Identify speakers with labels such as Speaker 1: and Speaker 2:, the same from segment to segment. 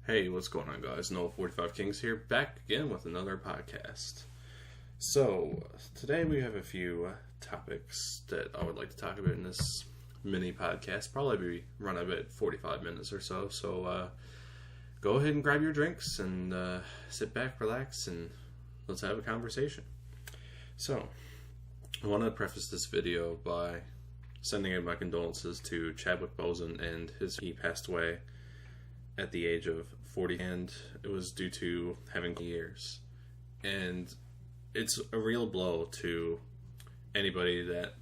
Speaker 1: Hey, what's going on, guys? NOAH45KINGS here, back again with another podcast. So, today we have a few topics that I would like to talk about in this mini podcast. Probably run about 45 minutes or so. So, go ahead and grab your drinks and sit back, relax, and let's have a conversation. So, I want to preface this video by sending in my condolences to Chadwick Boseman and he passed away at the age of 40, and it was due to having years. And it's a real blow to anybody that,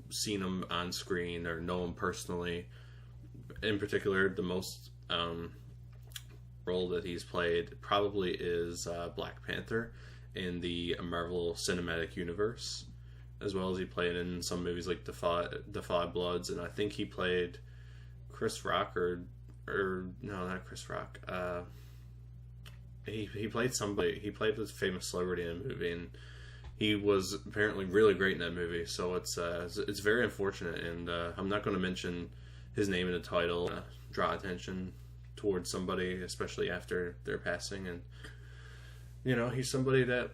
Speaker 1: seen him on screen or know him personally. In particular, the most role that he's played probably is Black Panther in the Marvel Cinematic Universe, as well as he played in some movies like Defy Bloods, and I think he played Chris Rock or no, not Chris Rock. He played somebody. He played this famous celebrity in a movie, and he was apparently really great in that movie. So it's very unfortunate, and I'm not going to mention his name in the title, draw attention towards somebody, especially after their passing. And he's somebody that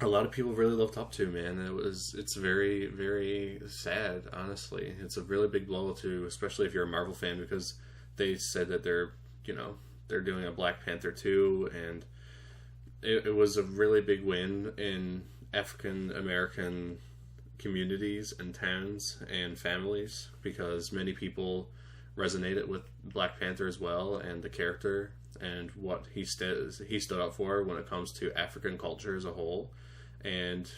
Speaker 1: a lot of people really looked up to, man. It's very, very sad, honestly. It's a really big blow to, especially if you're a Marvel fan, because they said that they're doing a Black Panther 2, and it was a really big win in African American communities and towns and families, because many people resonated with Black Panther as well, and the character and what he stood up for when it comes to African culture as a whole. And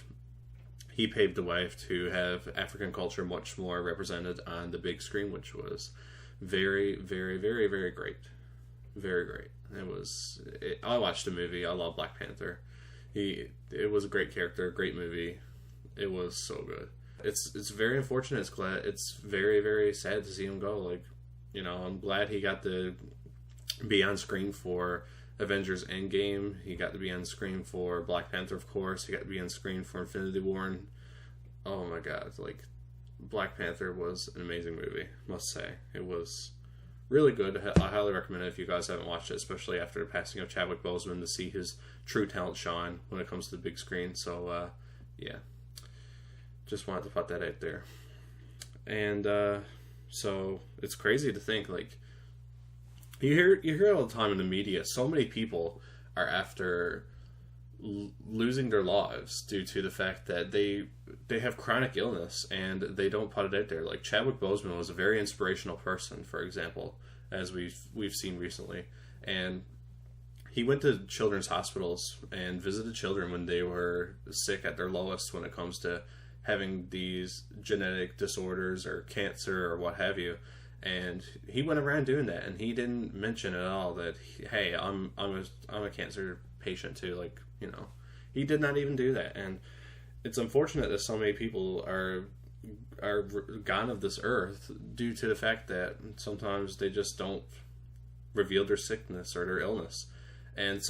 Speaker 1: he paved the way to have African culture much more represented on the big screen, which was very, very, very, very great. Very great. I watched the movie. I love Black Panther. It was a great character, great movie. It was so good. It's very unfortunate. It's very, very sad to see him go. I'm glad he got to be on screen for Avengers Endgame. He got to be on screen for Black Panther, of course. He got to be on screen for Infinity War. And, oh my God, Black Panther was an amazing movie, must say. It was really good. I highly recommend it if you guys haven't watched it, especially after the passing of Chadwick Boseman, to see his true talent shine when it comes to the big screen. So, yeah. Just wanted to put that out there. And, so, it's crazy to think, you hear all the time in the media, so many people are after losing their lives due to the fact that they have chronic illness and they don't put it out there. Like Chadwick Boseman was a very inspirational person, for example, as we've seen recently, and he went to children's hospitals and visited children when they were sick at their lowest when it comes to having these genetic disorders or cancer or what have you. And he went around doing that, and he didn't mention at all that, hey, I'm a cancer patient too. He did not even do that. And it's unfortunate that so many people are gone of this earth due to the fact that sometimes they just don't reveal their sickness or their illness. And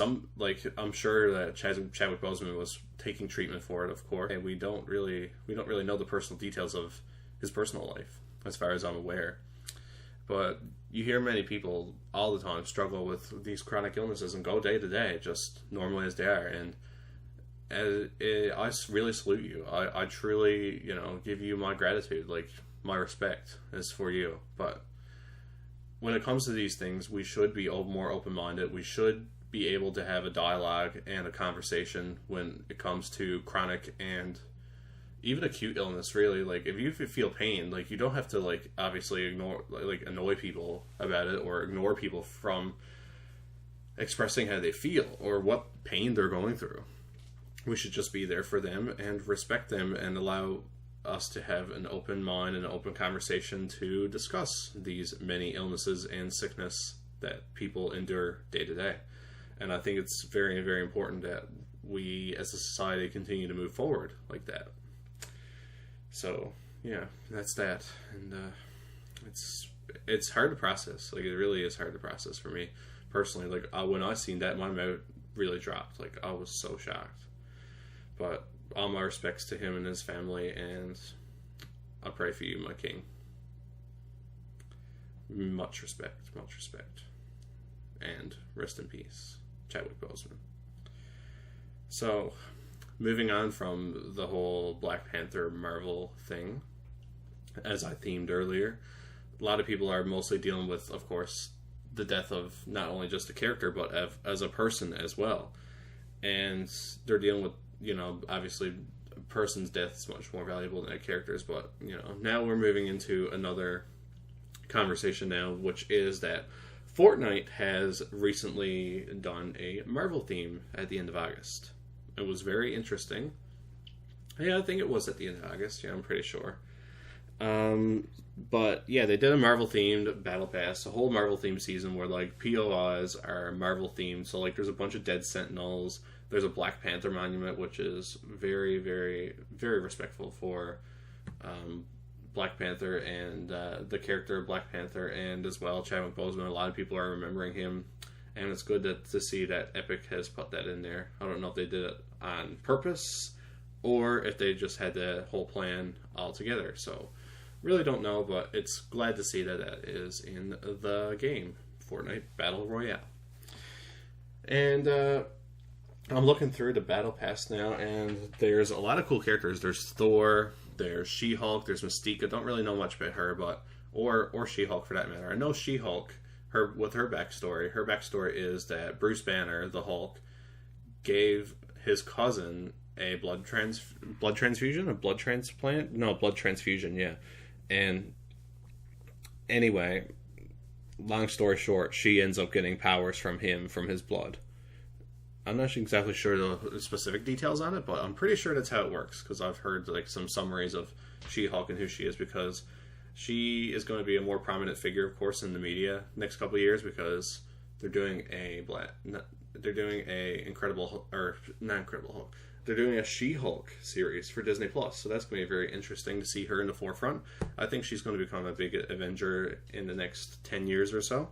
Speaker 1: I'm sure that Chadwick Boseman was taking treatment for it, of course. And we don't really know the personal details of his personal life, as far as I'm aware. But you hear many people all the time struggle with these chronic illnesses and go day to day just normally as they are. And I really salute you. I truly, give you my gratitude. My respect is for you. But when it comes to these things, we should be more open-minded. We should be able to have a dialogue and a conversation when it comes to chronic and even acute illness, really. If you feel pain, you don't have to, obviously ignore, annoy people about it or ignore people from expressing how they feel or what pain they're going through. We should just be there for them and respect them and allow us to have an open mind and an open conversation to discuss these many illnesses and sickness that people endure day to day. And I think it's very, very important that we as a society continue to move forward like that. So, yeah, that's that. And it's hard to process. It really is hard to process for me personally. When I seen that, my mouth really dropped. I was so shocked. But all my respects to him and his family, and I pray for you, my king. Much respect, much respect. and rest in peace, Chadwick Boseman. So, moving on from the whole Black Panther Marvel thing, as I themed earlier, a lot of people are mostly dealing with, of course, the death of not only just a character, but as a person as well. And they're dealing with, obviously, a person's death is much more valuable than a character's, but, now we're moving into another conversation now, which is that Fortnite has recently done a Marvel theme at the end of August. It was very interesting. Yeah, I think it was at the end of August. Yeah, I'm pretty sure. But yeah, they did a Marvel themed battle pass, a whole Marvel themed season where like POIs are Marvel themed. So like there's a bunch of dead Sentinels. There's a Black Panther monument, which is very, very, very respectful for Black Panther and the character of Black Panther, and as well Chadwick Boseman. A lot of people are remembering him, and it's good to see that Epic has put that in there. I don't know if they did it on purpose or if they just had the whole plan all together. So really don't know, but it's glad to see that that is in the game, Fortnite Battle Royale. And I'm looking through the Battle Pass now, and there's a lot of cool characters. There's Thor, there's She-Hulk, there's Mystique. I don't really know much about her, but or She-Hulk for that matter. I know She-Hulk, with her backstory. Her backstory is that Bruce Banner, the Hulk, gave his cousin a blood transfusion, a blood transplant? No, blood transfusion, yeah. And anyway, long story short, she ends up getting powers from him, from his blood. I'm not exactly sure the specific details on it, but I'm pretty sure that's how it works, because I've heard like some summaries of She-Hulk and who she is, because she is going to be a more prominent figure, of course, in the media next couple of years, because they're doing they're doing a She-Hulk series for Disney Plus, so that's going to be very interesting to see her in the forefront. I think she's going to become a big Avenger in the next 10 years or so.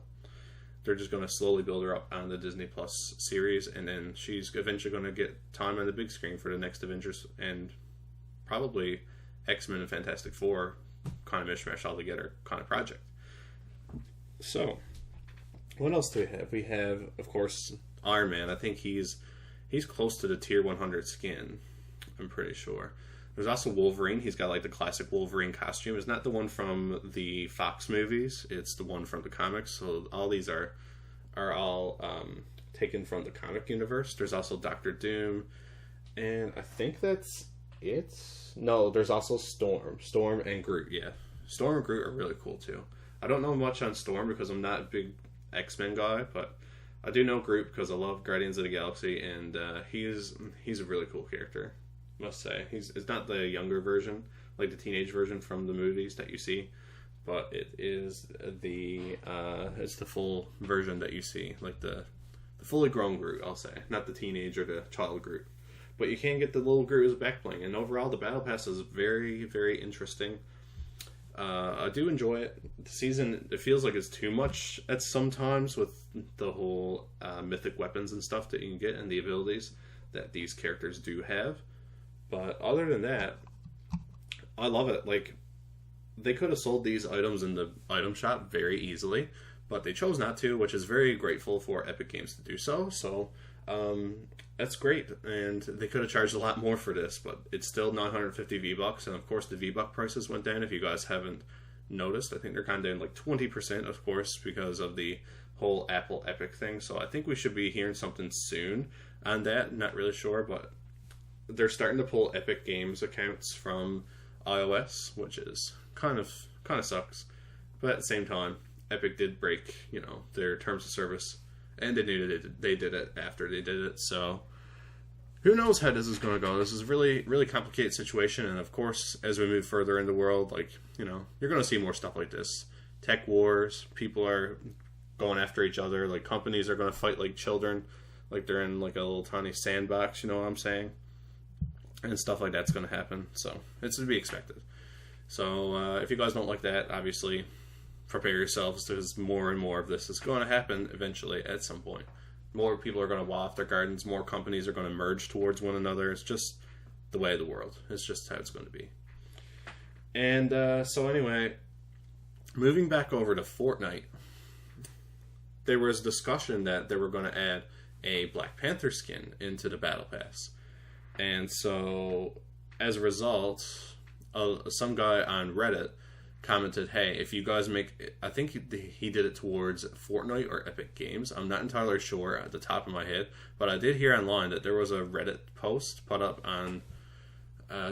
Speaker 1: They're just going to slowly build her up on the Disney Plus series, and then she's eventually going to get time on the big screen for the next Avengers, and probably X-Men and Fantastic Four kind of mishmash all together kind of project. So, what else do we have? We have, of course, Iron Man. I think he's close to the tier 100 skin, I'm pretty sure. There's also Wolverine. He's got like the classic Wolverine costume. It's not the one from the Fox movies. It's the one from the comics. So all these are all taken from the comic universe. There's also Doctor Doom. And I think that's it. No, there's also Storm. Storm and Groot, yeah. Storm and Groot are really cool too. I don't know much on Storm because I'm not a big X-Men guy, but I do know Groot because I love Guardians of the Galaxy, and he's a really cool character, must say. It's not the younger version, like the teenage version from the movies that you see, but it is it's the full version that you see, like the fully grown Groot, I'll say, not the teenage or the child Groot. But you can get the little Groot as a back bling, and overall the Battle Pass is very, very interesting. I do enjoy it. The season, it feels like it's too much at sometimes with the whole mythic weapons and stuff that you can get and the abilities that these characters do have. But other than that, I love it. Like, they could have sold these items in the item shop very easily, but they chose not to, which is very grateful for Epic Games to do so. So, that's great. And they could have charged a lot more for this, but it's still 950 V-Bucks. And of course, the V-Buck prices went down. If you guys haven't noticed, I think they're kind of down like 20%, of course, because of the whole Apple Epic thing. So I think we should be hearing something soon on that. Not really sure, but they're starting to pull Epic Games accounts from iOS, which is kind of sucks. But at the same time, Epic did break, their terms of service, and they knew that they did it after they did it. So who knows how this is going to go? This is a really, really complicated situation, and of course, as we move further in the world, you're going to see more stuff like this. Tech wars, people are going after each other, like companies are going to fight like children, like they're in like a little tiny sandbox, you know what I'm saying? And stuff like that's going to happen, so it's to be expected. So if you guys don't like that, obviously prepare yourselves, because more and more of this is going to happen eventually at some point. More people are going to wall off their gardens, more companies are going to merge towards one another. It's just the way of the world. It's just how it's going to be. And so anyway, moving back over to Fortnite, there was discussion that they were going to add a Black Panther skin into the Battle Pass. And so, as a result, some guy on Reddit commented, hey, if you guys make... I think he did it towards Fortnite or Epic Games. I'm not entirely sure at the top of my head, but I did hear online that there was a Reddit post put up on...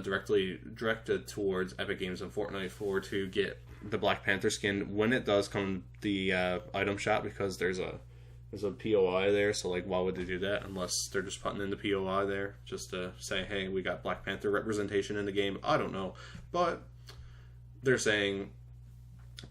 Speaker 1: directly directed towards Epic Games and Fortnite to get the Black Panther skin when it does come the item shop, because there's a POI there, so like why would they do that unless they're just putting in the POI there just to say, hey, we got Black Panther representation in the game. I don't know, but they're saying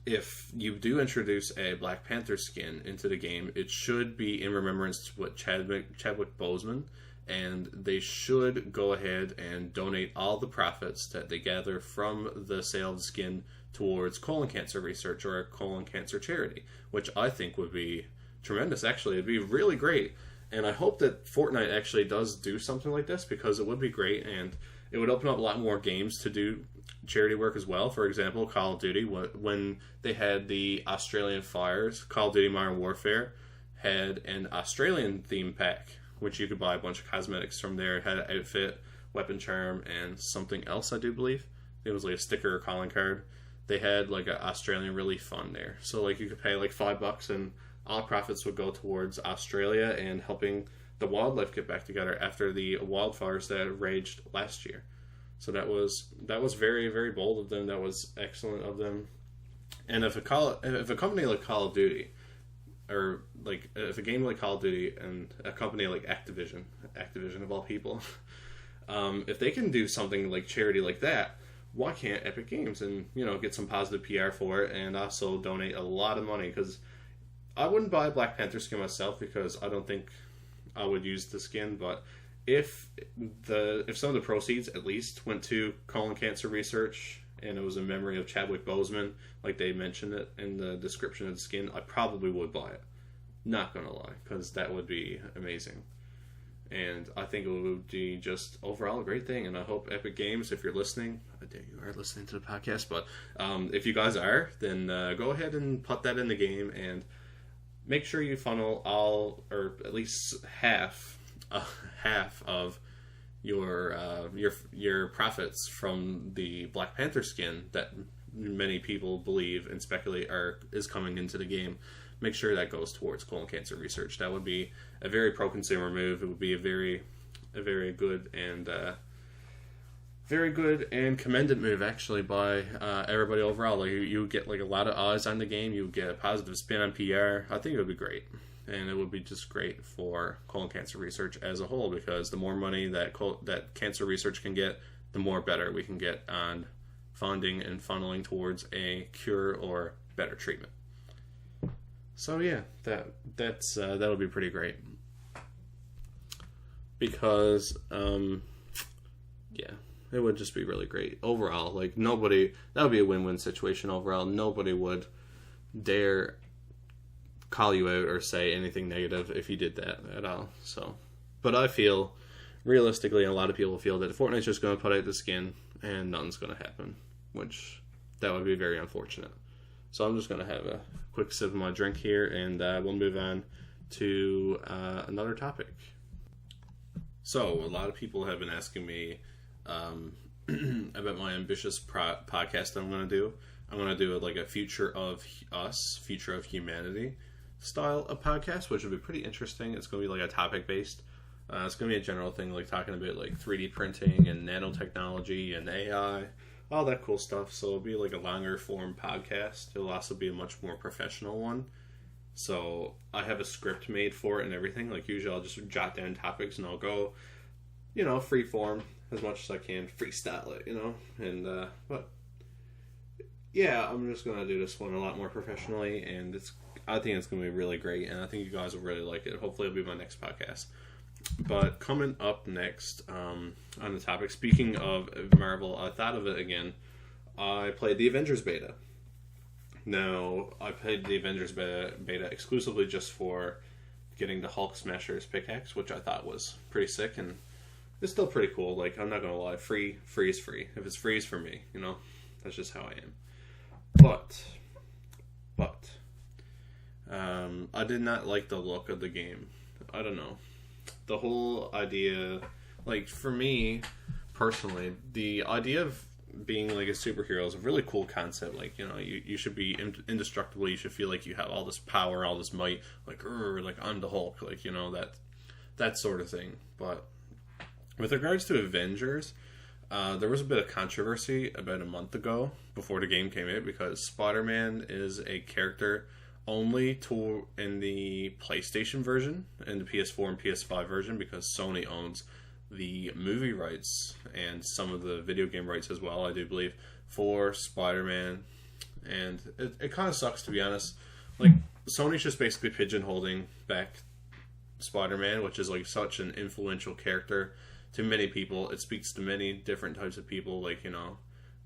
Speaker 1: if you do introduce a Black Panther skin into the game, it should be in remembrance to what Chadwick Boseman, and they should go ahead and donate all the profits that they gather from the sale of the skin towards colon cancer research or a colon cancer charity, which I think would be tremendous. Actually, it'd be really great, and I hope that Fortnite actually does do something like this, because it would be great, and it would open up a lot more games to do charity work as well. For example, Call of Duty, when they had the Australian fires, Call of Duty Modern Warfare had an Australian theme pack, which you could buy a bunch of cosmetics from there. It had an outfit, weapon charm, and something else, I do believe. It was like a sticker or calling card. They had like an Australian relief fund there. So like you could pay like $5 and all profits would go towards Australia and helping the wildlife get back together after the wildfires that raged last year. So that was very, very bold of them. That was excellent of them. And if a company like Call of Duty, or like if a game like Call of Duty and a company like Activision of all people, if they can do something like charity like that, why can't Epic Games and get some positive PR for it and also donate a lot of money? Because I wouldn't buy a Black Panther skin myself because I don't think I would use the skin, but if some of the proceeds at least went to colon cancer research and it was in memory of Chadwick Boseman, like they mentioned it in the description of the skin, I probably would buy it. Not gonna lie, because that would be amazing. And I think it would be just overall a great thing. And I hope Epic Games, if you're listening, I dare you are listening to the podcast, but if you guys are, then go ahead and put that in the game and make sure you funnel all, or at least half of your profits from the Black Panther skin that many people believe and speculate is coming into the game. Make sure that goes towards colon cancer research. That would be a very pro-consumer move. It would be a very good and commended move, actually, by everybody overall. Like you would get like a lot of eyes on the game. You would get a positive spin on PR. I think it would be great, and it would be just great for colon cancer research as a whole, because the more money that cancer research can get, the more better we can get on funding and funneling towards a cure or better treatment. So yeah, that'll be pretty great, because yeah, it would just be really great overall. Like that would be a win-win situation overall. Nobody would dare call you out or say anything negative if you did that at all. So, but I feel realistically, a lot of people feel that Fortnite's just going to put out the skin and nothing's going to happen, which that would be very unfortunate. So I'm just going to have a quick sip of my drink here, and we'll move on to another topic. So a lot of people have been asking me about my ambitious podcast that I'm going to do. I'm going to do like a future of humanity style of podcast, which would be pretty interesting. It's going to be like a topic based. It's going to be a general thing, like talking about like 3D printing and nanotechnology and AI, all that cool stuff. So it'll be like a longer form podcast. It'll also be a much more professional one. So I have a script made for it and everything. Like usually I'll just jot down topics and I'll go, free form as much as I can, freestyle it, and but yeah, I'm just going to do this one a lot more professionally, and I think it's going to be really great, and I think you guys will really like it. Hopefully it'll be my next podcast. But coming up next on the topic, speaking of Marvel, I thought of it again. I played the Avengers beta. Now, I played the Avengers beta exclusively just for getting the Hulk Smasher's pickaxe, which I thought was pretty sick, and it's still pretty cool. Like, I'm not going to lie, free is free. If it's free, it's for me, that's just how I am. But, I did not like the look of the game. I don't know. The whole idea, like, for me, personally, the idea of being, like, a superhero is a really cool concept. Like, you know, you should be indestructible. You should feel like you have all this power, all this might. Like, I'm the Hulk. Like, you know, that sort of thing. But with regards to Avengers, there was a bit of controversy about a month ago before the game came out because Spider-Man is a character only in the PlayStation version and the PS4 and PS5 version because Sony owns the movie rights and some of the video game rights as well, I do believe, for Spider-Man. And it kind of sucks, to be honest. Like, Sony's just basically pigeonholing back Spider-Man, which is, like, such an influential character to many people. It speaks to many different types of people, like, you know,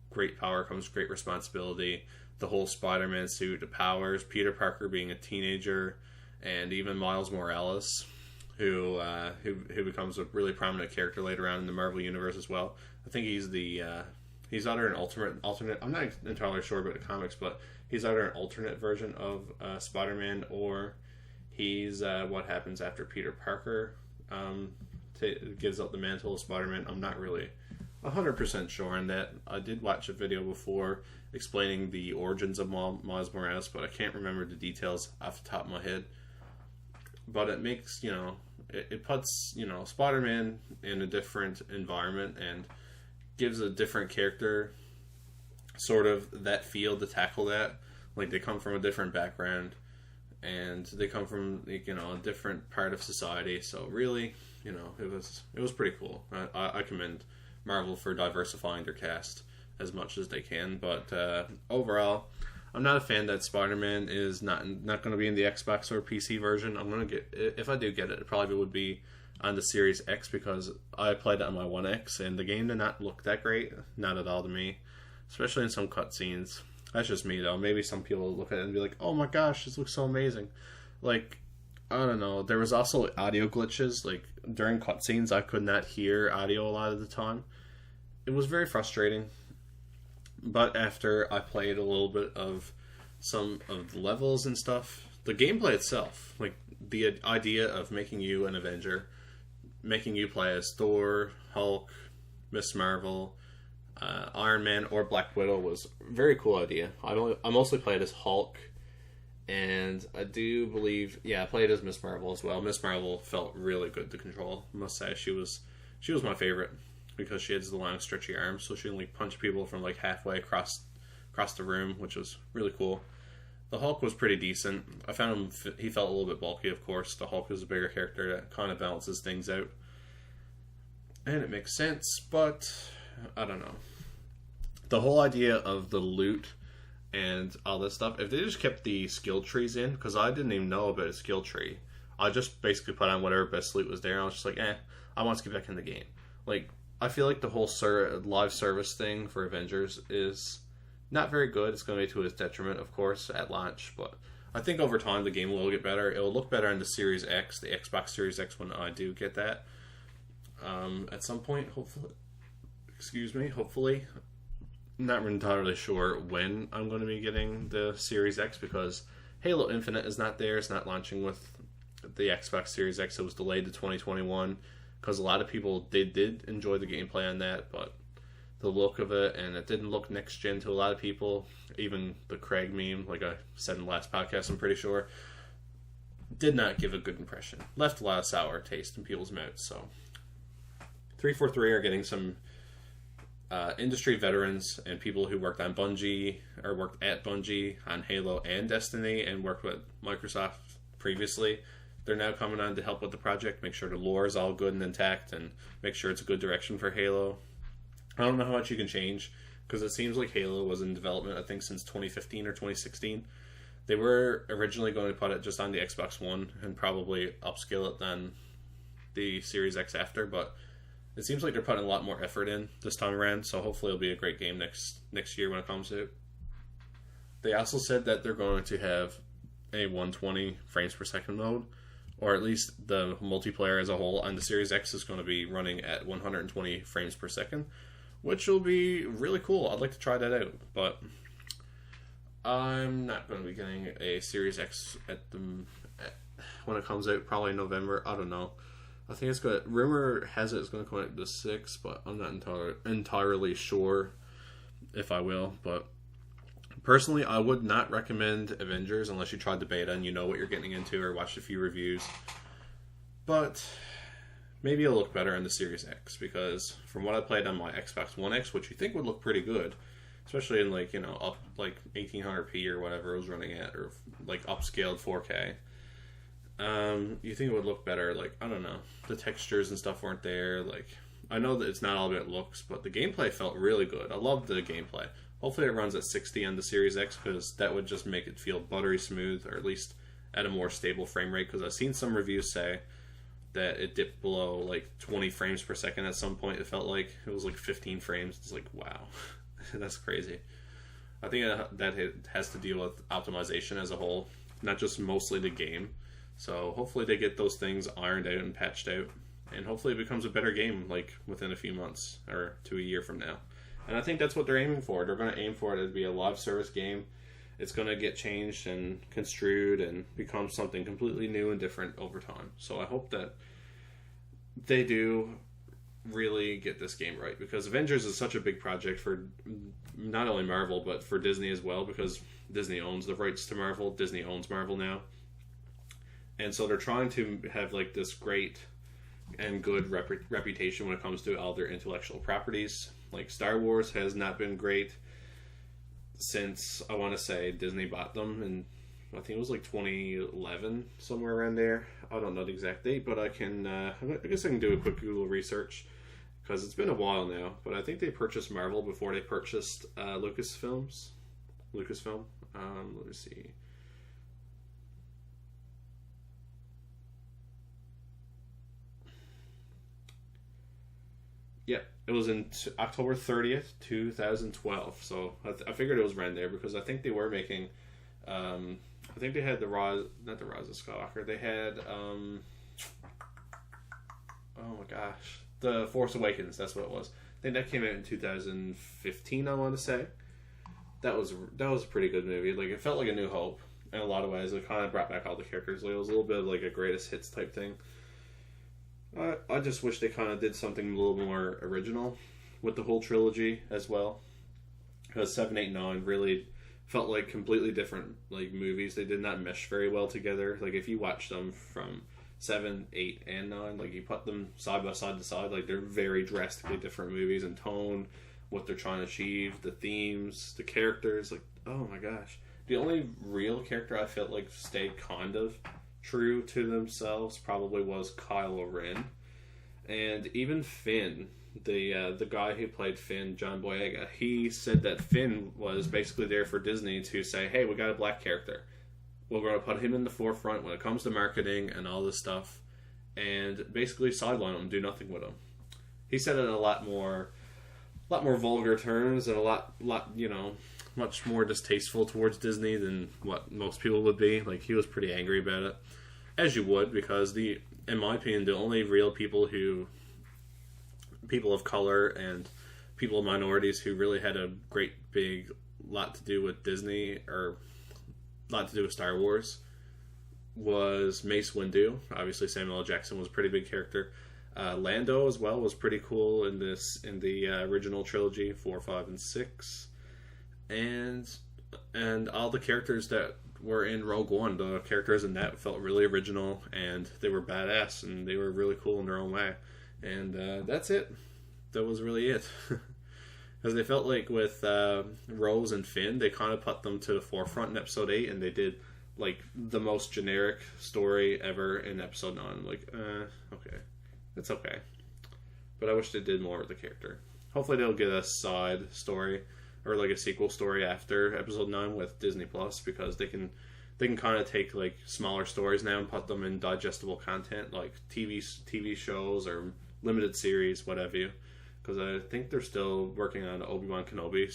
Speaker 1: great power comes great responsibility. The whole Spider-Man suit, the powers, Peter Parker being a teenager, and even Miles Morales, who becomes a really prominent character later on in the Marvel Universe as well. I think he's either an alternate. I'm not entirely sure about the comics, but he's either an alternate version of Spider-Man or he's what happens after Peter Parker gives up the mantle of Spider-Man. I'm not really 100% sure on that. I did watch a video before explaining the origins of Miles Morales, but I can't remember the details off the top of my head. But it makes, you know, it puts, you know, Spider-Man in a different environment and gives a different character sort of that field to tackle that. Like, they come from a different background and they come from, like, you know, a different part of society. So really, you know, it was pretty cool. I commend Marvel for diversifying their cast as much as they can, but overall, I'm not a fan that Spider-Man is not going to be in the Xbox or PC version. I'm going to get, if I do get it, it probably would be on the Series X because I played it on my One X and the game did not look that great, not at all to me, especially in some cutscenes. That's just me though. Maybe some people will look at it and be like, "Oh my gosh, this looks so amazing." Like, I don't know. There was also audio glitches. Like, during cutscenes, I could not hear audio a lot of the time. It was very frustrating. But after I played a little bit of some of the levels and stuff, the gameplay itself, like the idea of making you an Avenger, making you play as Thor, Hulk, Miss Marvel, Iron Man, or Black Widow was a very cool idea. I mostly played as Hulk, and I do believe, I played as Miss Marvel as well. Miss Marvel felt really good to control. I must say, she was my favorite. Because she has the long, stretchy arms, so she can like punch people from like halfway across the room, which was really cool. The Hulk was pretty decent. I found him; he felt a little bit bulky, of course. The Hulk is a bigger character that kind of balances things out, and it makes sense. But I don't know. The whole idea of the loot and all this stuff. If they just kept the skill trees in, because I didn't even know about a skill tree. I just basically put on whatever best loot was there. And I was just like, I want to get back in the game. Like, I feel like the whole live service thing for Avengers is not very good. It's going to be to his detriment, of course, at launch. But I think over time the game will get better. It will look better on the Series X, the Xbox Series X, when I do get that. At some point, hopefully. Excuse me, hopefully. I'm not entirely sure when I'm going to be getting the Series X because Halo Infinite is not there. It's not launching with the Xbox Series X. It was delayed to 2021. Because a lot of people, they did enjoy the gameplay on that, but the look of it, and it didn't look next-gen to a lot of people. Even the Craig meme, like I said in the last podcast, I'm pretty sure, did not give a good impression. Left a lot of sour taste in people's mouths, so 343 are getting some industry veterans and people who worked on Bungie, or worked at Bungie on Halo and Destiny, and worked with Microsoft previously. They're now coming on to help with the project, make sure the lore is all good and intact, and make sure it's a good direction for Halo. I don't know how much you can change, because it seems like Halo was in development, I think, since 2015 or 2016. They were originally going to put it just on the Xbox One and probably upscale it on the Series X after, but it seems like they're putting a lot more effort in this time around, so hopefully it'll be a great game next year when it comes out. They also said that they're going to have a 120 frames per second mode, or at least the multiplayer as a whole on the Series X is going to be running at 120 frames per second, which will be really cool. I'd like to try that out, but I'm not going to be getting a Series X when it comes out, probably November. I don't know. I think it's going. Rumor has it's going to come out the 6th, but I'm not entirely sure if I will. But personally, I would not recommend Avengers unless you tried the beta and you know what you're getting into or watched a few reviews. But maybe it'll look better on the Series X, because from what I played on my Xbox One X, which you think would look pretty good, especially in like, you know, up like 1800p or whatever it was running at, or like upscaled 4K. You think it would look better. Like, I don't know, the textures and stuff weren't there. Like, I know that it's not all about looks, but the gameplay felt really good. I loved the gameplay. Hopefully it runs at 60 on the Series X, because that would just make it feel buttery smooth, or at least at a more stable frame rate, because I've seen some reviews say that it dipped below like 20 frames per second at some point. It felt like it was like 15 frames. It's like, wow. That's crazy. I think that it has to deal with optimization as a whole, not just mostly the game. So hopefully they get those things ironed out and patched out, and hopefully it becomes a better game like within a few months or to a year from now. And I think that's what they're aiming for. They're going to aim for it to be a live service game. It's going to get changed and construed and become something completely new and different over time. So I hope that they do really get this game right, because Avengers is such a big project for not only Marvel but for Disney as well, because Disney owns the rights to Marvel. Disney owns Marvel now, and so they're trying to have like this great and good reputation when it comes to all their intellectual properties. Like Star Wars has not been great since, I want to say, Disney bought them, and I think it was like 2011, somewhere around there. I don't know the exact date, but I guess I can do a quick Google research, because it's been a while now. But I think they purchased Marvel before they purchased Lucasfilm. Let me see. Yeah, it was in October 30th, 2012. So I figured it was around there, because I think they were making. I think they had not the Rise of Skywalker. They had oh my gosh, The Force Awakens. That's what it was. I think that came out in 2015. I want to say that was a pretty good movie. Like, it felt like A New Hope in a lot of ways. It kind of brought back all the characters. Like, it was a little bit of like a greatest hits type thing. I just wish they kind of did something a little more original with the whole trilogy as well, because 7, 8, 9 really felt like completely different like movies. They did not mesh very well together. Like, if you watch them from 7, 8, and 9, like you put them side by side to side, like they're very drastically different movies in tone, what they're trying to achieve, the themes, the characters. Like, oh my gosh, the only real character I felt like stayed kind of true to themselves probably was Kylo Ren, and even Finn. The guy who played Finn, John Boyega, he said that Finn was basically there for Disney to say, hey, we got a black character. We're going to put him in the forefront when it comes to marketing and all this stuff, and basically sideline him, do nothing with him. He said it in a lot more vulgar terms, and a lot, you know, much more distasteful towards Disney than what most people would be. Like, he was pretty angry about it, as you would, because in my opinion, the only real people of color and people of minorities who really had a great big lot to do with Disney, or a lot to do with Star Wars, was Mace Windu. Obviously Samuel L. Jackson was a pretty big character. Lando as well was pretty cool in the original trilogy, 4, 5, and 6, and all the characters that were in Rogue One, the characters in that felt really original, and they were badass, and they were really cool in their own way. And that's it. That was really it. Because they felt like with Rose and Finn, they kind of put them to the forefront in Episode 8, and they did like the most generic story ever in Episode 9. I'm like, okay. It's okay. But I wish they did more with the character. Hopefully they'll get a side story, or like a sequel story after Episode 9 with Disney Plus, because they can kind of take like smaller stories now and put them in digestible content, like TV shows or limited series, whatever you. Because I think they're still working on Obi-Wan Kenobi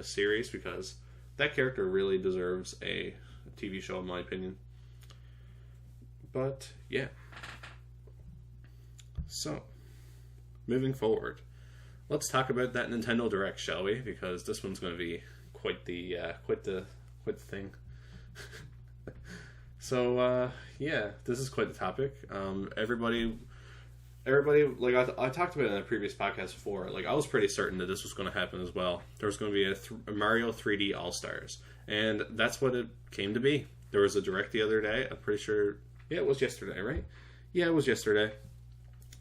Speaker 1: series, because that character really deserves a TV show, in my opinion. But yeah. So, moving forward, let's talk about that Nintendo Direct, shall we? Because this one's going to be quite the Quite the thing. So, yeah, this is quite the topic. Everybody, like I talked about it in a previous podcast before, like I was pretty certain that this was going to happen as well. There was going to be a Mario 3D All-Stars, and that's what it came to be. There was a direct the other day. I'm pretty sure, yeah, it was yesterday, right? Yeah, it was yesterday.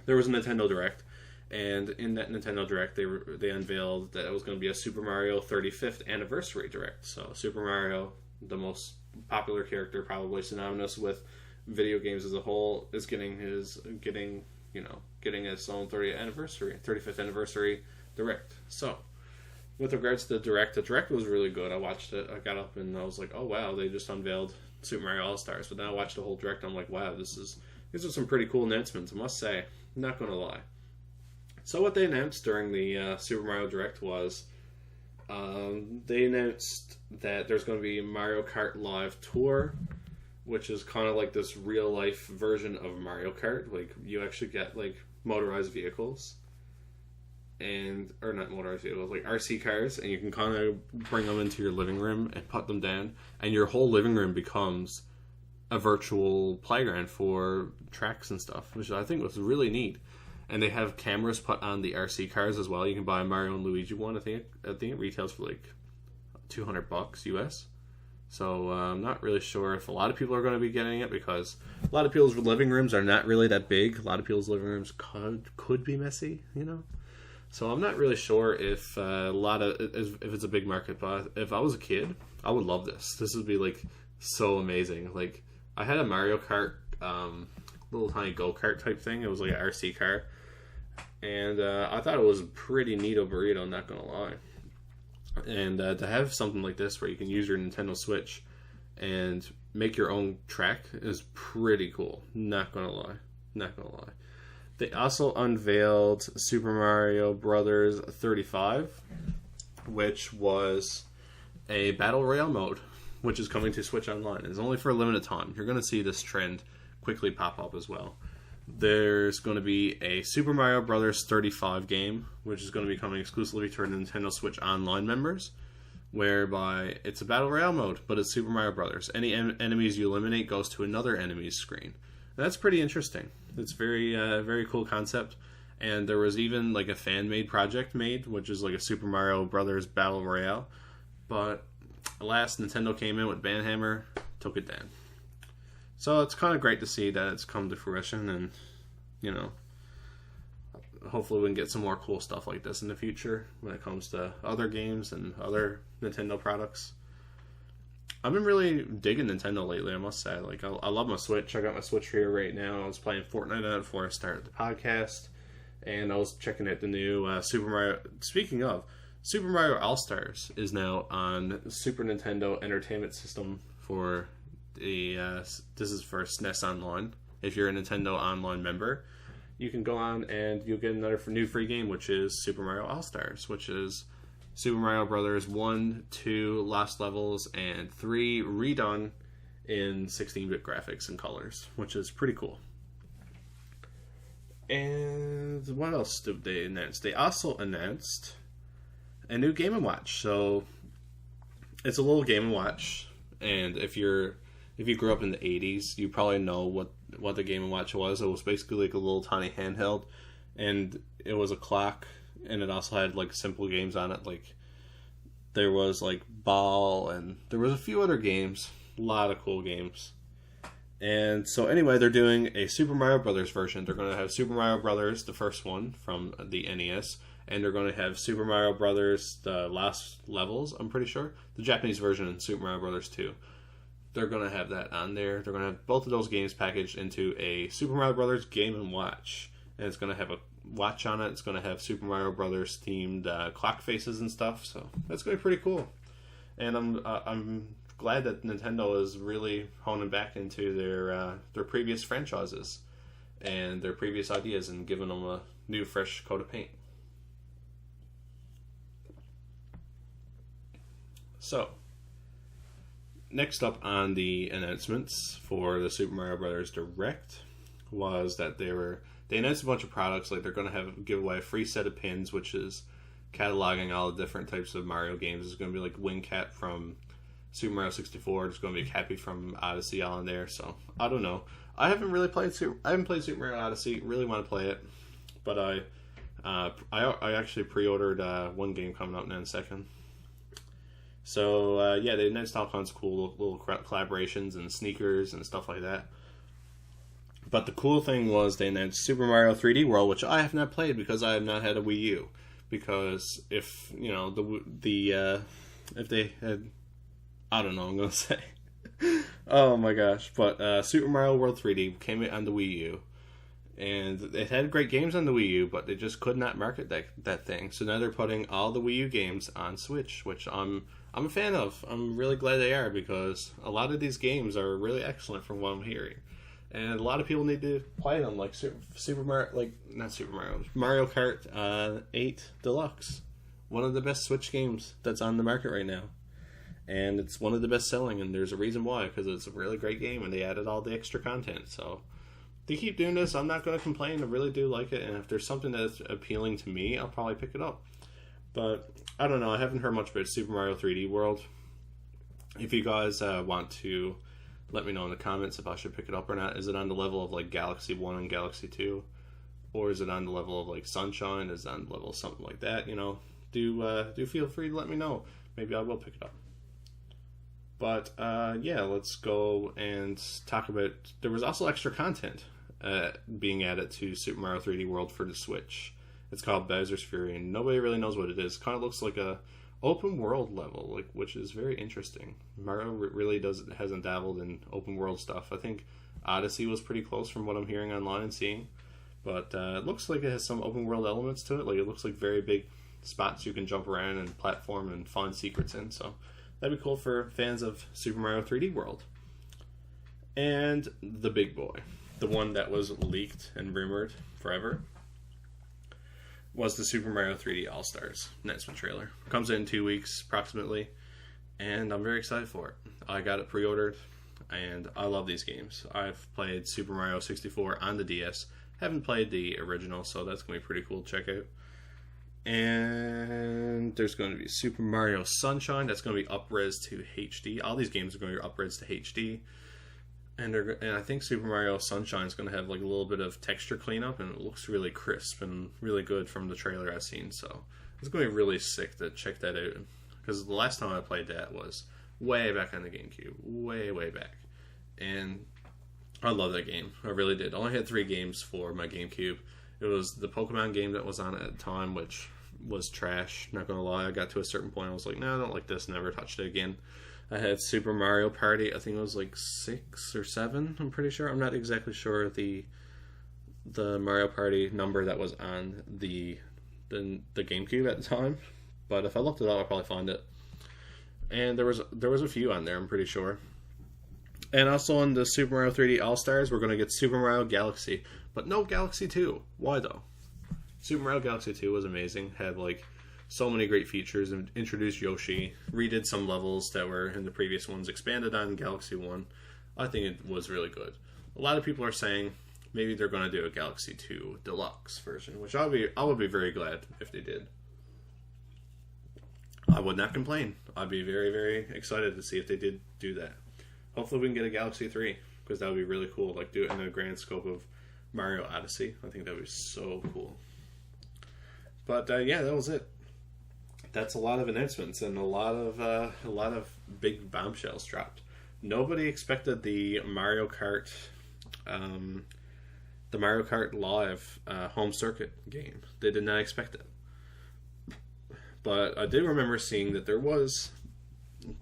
Speaker 1: There was a Nintendo Direct, and in that Nintendo Direct, they unveiled that it was going to be a Super Mario 35th Anniversary Direct. So Super Mario, the most popular character, probably synonymous with video games as a whole, is getting its own 35th anniversary Direct. So, with regards to the Direct was really good. I watched it. I got up and I was like, oh wow, they just unveiled Super Mario All Stars. But then I watched the whole Direct. And I'm like, wow, these are some pretty cool announcements. I must say, I'm not gonna lie. So what they announced during the Super Mario Direct was they announced that there's going to be Mario Kart Live Tour, which is kind of like this real life version of Mario Kart. Like you actually get like motorized vehicles, or not motorized vehicles, like RC cars, and you can kind of bring them into your living room and put them down, and your whole living room becomes a virtual playground for tracks and stuff, which I think was really neat. And they have cameras put on the RC cars as well. You can buy a Mario and Luigi one. I think it retails for like $200 US. So I'm not really sure if a lot of people are going to be getting it, because a lot of people's living rooms are not really that big. A lot of people's living rooms could be messy, you know. So I'm not really sure if if it's a big market. But if I was a kid, I would love this. This would be like so amazing. Like I had a Mario Kart, little tiny go-kart type thing. It was like an RC car. And I thought it was a pretty neato burrito, not gonna lie. And to have something like this where you can use your Nintendo Switch and make your own track is pretty cool. Not gonna lie. They also unveiled Super Mario Brothers 35, which was a Battle Royale mode, which is coming to Switch Online. It's only for a limited time. You're gonna see this trend quickly pop up as well. There's going to be a Super Mario Brothers 35 game, which is going to be coming exclusively to Nintendo Switch Online members, whereby it's a Battle Royale mode, but it's Super Mario Brothers. Any enemies you eliminate goes to another enemy's screen. And that's pretty interesting. It's very cool concept. And there was even like a fan-made project made, which is like a Super Mario Brothers Battle Royale. But alas, Nintendo came in with Banhammer, took it down. So it's kind of great to see that it's come to fruition, and, you know, hopefully we can get some more cool stuff like this in the future when it comes to other games and other Nintendo products. I've been really digging Nintendo lately, I must say. Like, I love my Switch. I got my Switch here right now. I was playing Fortnite on it before I started the podcast, and I was checking out the new Super Mario. Speaking of, Super Mario All-Stars is now on Super Nintendo Entertainment System for this is for SNES Online. If you're a Nintendo Online member, you can go on and you'll get another new free game, which is Super Mario All-Stars, which is Super Mario Brothers 1, 2, Lost Levels, and 3 redone in 16-bit graphics and colors, which is pretty cool. And what else did they announce? They also announced a new Game & Watch. So it's a little Game & Watch, and if you grew up in the 80s, you probably know what the Game & Watch was. It was basically like a little tiny handheld, and it was a clock, and it also had like simple games on it. Like there was like Ball, and there was a few other games, a lot of cool games. And so anyway, they're doing a Super Mario Brothers version. They're going to have Super Mario Brothers, the first one from the NES, and they're going to have Super Mario Brothers, the Lost Levels, I'm pretty sure, the Japanese version, and Super Mario Brothers 2. They're going to have that on there. They're going to have both of those games packaged into a Super Mario Brothers Game & Watch. And it's going to have a watch on it. It's going to have Super Mario Brothers themed clock faces and stuff. So that's going to be pretty cool. And I'm glad that Nintendo is really honing back into their previous franchises and their previous ideas and giving them a new, fresh coat of paint. So, next up on the announcements for the Super Mario Brothers Direct was that they announced a bunch of products. Like they're going to give away a free set of pins, which is cataloging all the different types of Mario games. It's going to be like Wing Cat from Super Mario 64. There's going to be a copy from Odyssey all in there. So I don't know. I haven't played Super Mario Odyssey. Really want to play it, but I actually pre-ordered one game coming up in a second. So yeah, they announced all kinds of cool little collaborations and sneakers and stuff like that. But the cool thing was they announced Super Mario 3D World, which I have not played because I have not had a Wii U. Because if you know if they had, I don't know, I'm gonna say, oh my gosh! But Super Mario World 3D came on the Wii U, and it had great games on the Wii U, but they just could not market that thing. So now they're putting all the Wii U games on Switch, which I'm a fan of. I'm really glad they are because a lot of these games are really excellent from what I'm hearing. And a lot of people need to play them, like Super Mario, Mario Kart 8 Deluxe. One of the best Switch games that's on the market right now. And it's one of the best selling, and there's a reason why, because it's a really great game, and they added all the extra content. So, they keep doing this, I'm not going to complain, I really do like it, and if there's something that's appealing to me, I'll probably pick it up. But, I don't know, I haven't heard much about Super Mario 3D World. If you guys want to let me know in the comments if I should pick it up or not. Is it on the level of like Galaxy 1 and Galaxy 2? Or is it on the level of like Sunshine? Is it on the level of something like that? You know, do feel free to let me know. Maybe I will pick it up. But yeah, let's go and talk about... There was also extra content being added to Super Mario 3D World for the Switch. It's called Bowser's Fury, and nobody really knows what it is. It kind of looks like a open world level, which is very interesting. Mario really hasn't dabbled in open world stuff. I think Odyssey was pretty close from what I'm hearing online and seeing, but it looks like it has some open world elements to it. Like it looks like very big spots you can jump around and platform and find secrets in. So that'd be cool for fans of Super Mario 3D World. And the big boy, the one that was leaked and rumored forever, was the Super Mario 3D All-Stars announcement trailer. Comes in 2 weeks approximately, and I'm very excited for it. I got it pre-ordered, and I love these games. I've played Super Mario 64 on the DS. Haven't played the original, so that's going to be pretty cool to check out. And there's going to be Super Mario Sunshine. That's going to be up-res to HD. All these games are going to be up-res to HD. And I think Super Mario Sunshine is going to have like a little bit of texture cleanup, and it looks really crisp and really good from the trailer I've seen. So it's going to be really sick to check that out, because the last time I played that was way back on the GameCube, way back, and I love that game. I really did. I only had 3 games for my GameCube. It was the Pokemon game that was on at the time, which was trash. Not gonna lie, I got to a certain point, I was like, no, I don't like this. Never touched it again. I had Super Mario Party. I think it was like 6 or 7. I'm pretty sure. I'm not exactly sure the Mario Party number that was on the GameCube at the time. But if I looked it up, I'll probably find it. And there was a few on there, I'm pretty sure. And also on the Super Mario 3D All-Stars, we're going to get Super Mario Galaxy. But no Galaxy 2. Why though? Super Mario Galaxy 2 was amazing. Had like so many great features, and introduced Yoshi, redid some levels that were in the previous ones, expanded on Galaxy 1. I think it was really good. A lot of people are saying maybe they're going to do a Galaxy 2 Deluxe version, which I would be very glad if they did. I would not complain. I'd be very, very excited to see if they did do that. Hopefully we can get a Galaxy 3, because that would be really cool. Like, do it in the grand scope of Mario Odyssey. I think that would be so cool. But yeah, that was it. That's a lot of announcements and a lot of big bombshells dropped. Nobody expected the Mario Kart Live home circuit game. They did not expect it. But I did remember seeing that there was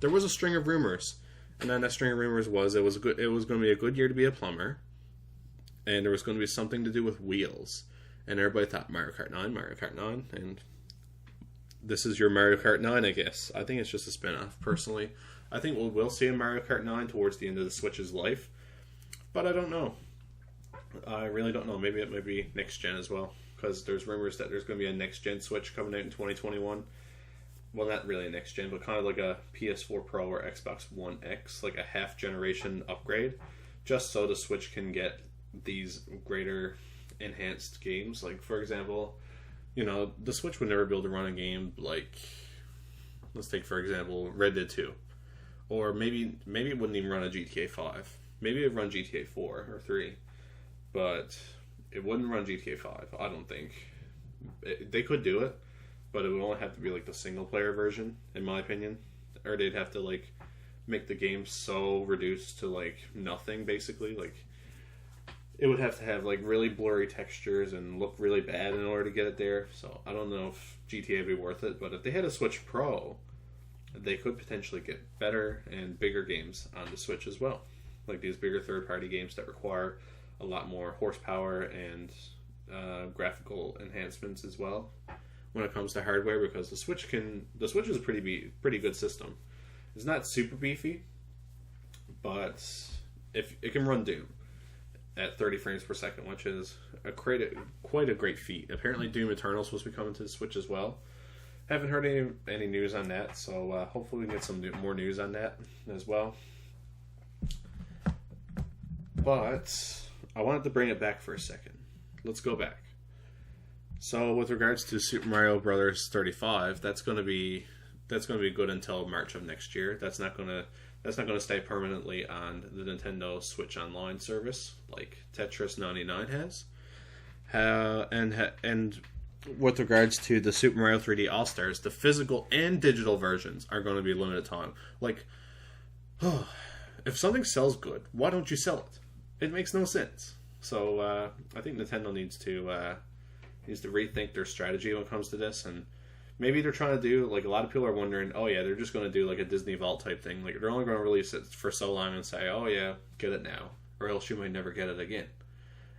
Speaker 1: a string of rumors, and then that string of rumors was it was going to be a good year to be a plumber, and there was going to be something to do with wheels, and everybody thought Mario Kart 9, and this is your Mario Kart 9, I guess. I think it's just a spin-off, personally. I think we'll see a Mario Kart 9 towards the end of the Switch's life, but I don't know. I really don't know. Maybe it might be next gen as well, because there's rumors that there's going to be a next gen Switch coming out in 2021. Well, not really a next gen, but kind of like a PS4 Pro or Xbox One X, like a half generation upgrade, just so the Switch can get these greater enhanced games. Like, for example, you know, the Switch would never be able to run a game like, let's take for example Red Dead 2, or maybe it wouldn't even run a GTA 5. Maybe it'd run GTA 4 or 3, but it wouldn't run GTA 5. I don't think they could do it, but it would only have to be like the single player version, in my opinion, or they'd have to like make the game so reduced to like nothing, basically. Like it would have to have like really blurry textures and look really bad in order to get it there. So I don't know if GTA would be worth it, but if they had a Switch Pro, they could potentially get better and bigger games on the Switch as well. Like these bigger third-party games that require a lot more horsepower and graphical enhancements as well when it comes to hardware, because the Switch is a pretty good system. It's not super beefy, but if it can run Doom at 30 frames per second, which is quite a great feat. Apparently Doom Eternal is supposed to be coming to the Switch as well. Haven't heard any news on that, so hopefully we can get some more news on that as well. But I wanted to bring it back for a second. Let's go back. So with regards to Super Mario Brothers 35, that's going to be good until March of next year. That's not going to stay permanently on the Nintendo Switch Online service like Tetris 99 has. And with regards to the Super Mario 3D All-Stars, the physical and digital versions are going to be limited time. Like, if something sells good, why don't you sell it? It makes no sense. So I think Nintendo needs to rethink their strategy when it comes to this, and maybe they're trying to do, like, a lot of people are wondering, oh yeah, they're just going to do like a Disney Vault type thing. Like, they're only going to release it for so long and say, oh yeah, get it now, or else you might never get it again.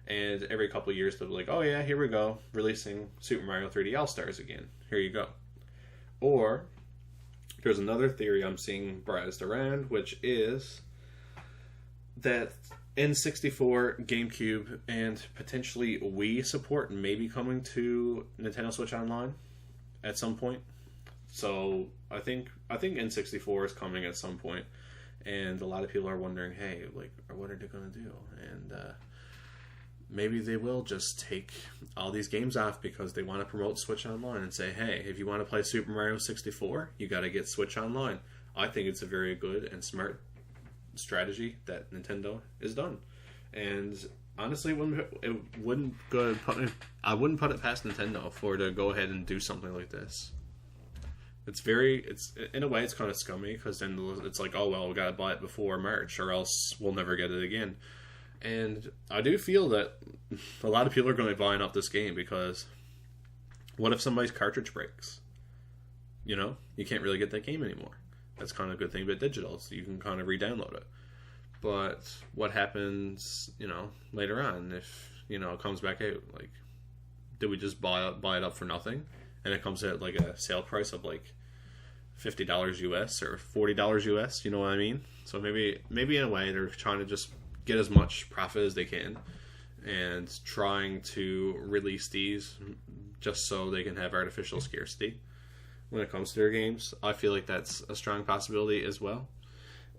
Speaker 1: And every couple of years they'll be like, oh yeah, here we go, releasing Super Mario 3D All-Stars again. Here you go. Or there's another theory I'm seeing browsed around, which is that N64, GameCube, and potentially Wii support may be coming to Nintendo Switch Online at some point. So I think N64 is coming at some point, and a lot of people are wondering, hey, like, what are they going to do? And maybe they will just take all these games off because they want to promote Switch Online and say, hey, if you want to play Super Mario 64, you got to get Switch Online. I think it's a very good and smart strategy that Nintendo has done. And honestly, I wouldn't put it past Nintendo to go ahead and do something like this. It's in a way it's kind of scummy, because then it's like, oh well, we gotta buy it before March or else we'll never get it again. And I do feel that a lot of people are going to be buying up this game, because what if somebody's cartridge breaks? You know, you can't really get that game anymore. That's kind of a good thing about digital, so you can kind of re-download it. But what happens, later on if, it comes back out? Like, did we just buy it up for nothing? And it comes at like a sale price of like $50 US or $40 US, you know what I mean? So maybe in a way they're trying to just get as much profit as they can and trying to release these just so they can have artificial scarcity when it comes to their games. I feel like that's a strong possibility as well,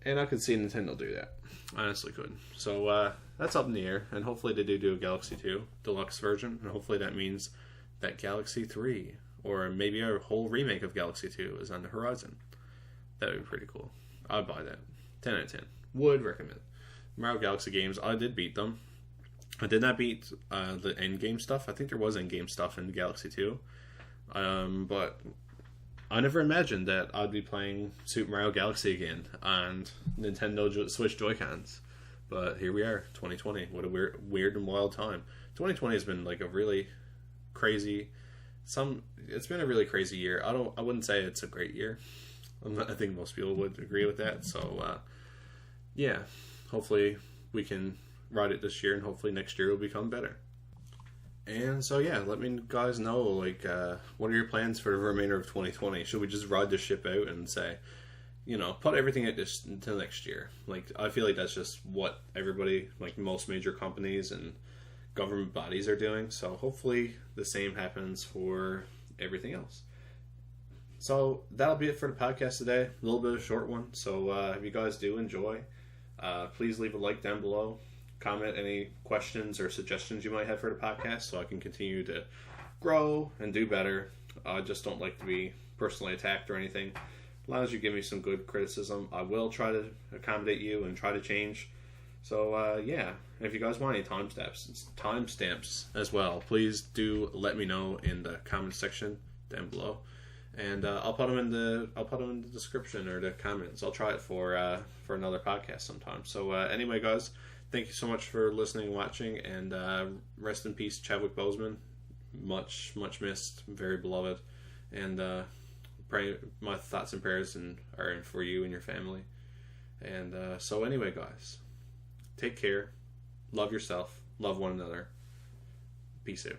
Speaker 1: and I could see Nintendo do that. I honestly could. So that's up in the air, and hopefully they do a Galaxy 2 deluxe version, and hopefully that means that Galaxy 3 or maybe a whole remake of Galaxy 2 is on the horizon. That would be pretty cool. I'd buy that. 10 out of 10. Would recommend. Mario Galaxy games, I did beat them. I did not beat the endgame stuff. I think there was endgame stuff in Galaxy 2. But I never imagined that I'd be playing Super Mario Galaxy again on Nintendo Switch Joy-Cons. But here we are, 2020. What a weird and wild time. 2020 has been like a really crazy... It's been a really crazy year. I wouldn't say it's a great year. I think most people would agree with that. So, yeah. Hopefully we can ride it this year, and hopefully next year will become better. And so yeah, let me guys know, like, what are your plans for the remainder of 2020? Should we just ride this ship out and say, put everything at this until next year? Like, I feel like that's just what everybody, like most major companies and government bodies are doing. So hopefully the same happens for everything else. So that'll be it for the podcast today. A little bit of a short one. So if you guys do enjoy, please leave a like down below. Comment any questions or suggestions you might have for the podcast so I can continue to grow and do better. I just don't like to be personally attacked or anything. long as you give me some good criticism, I will try to accommodate you and try to change. So yeah, if you guys want any timestamps as well, please do let me know in the comment section down below, and I'll put them in the description or the comments. I'll try it for another podcast sometime. So anyway, guys, thank you so much for listening and watching, and rest in peace, Chadwick Boseman. Much missed, very beloved, and pray my thoughts and prayers are in for you and your family. And so anyway, guys. Take care. Love yourself. Love one another. Peace out.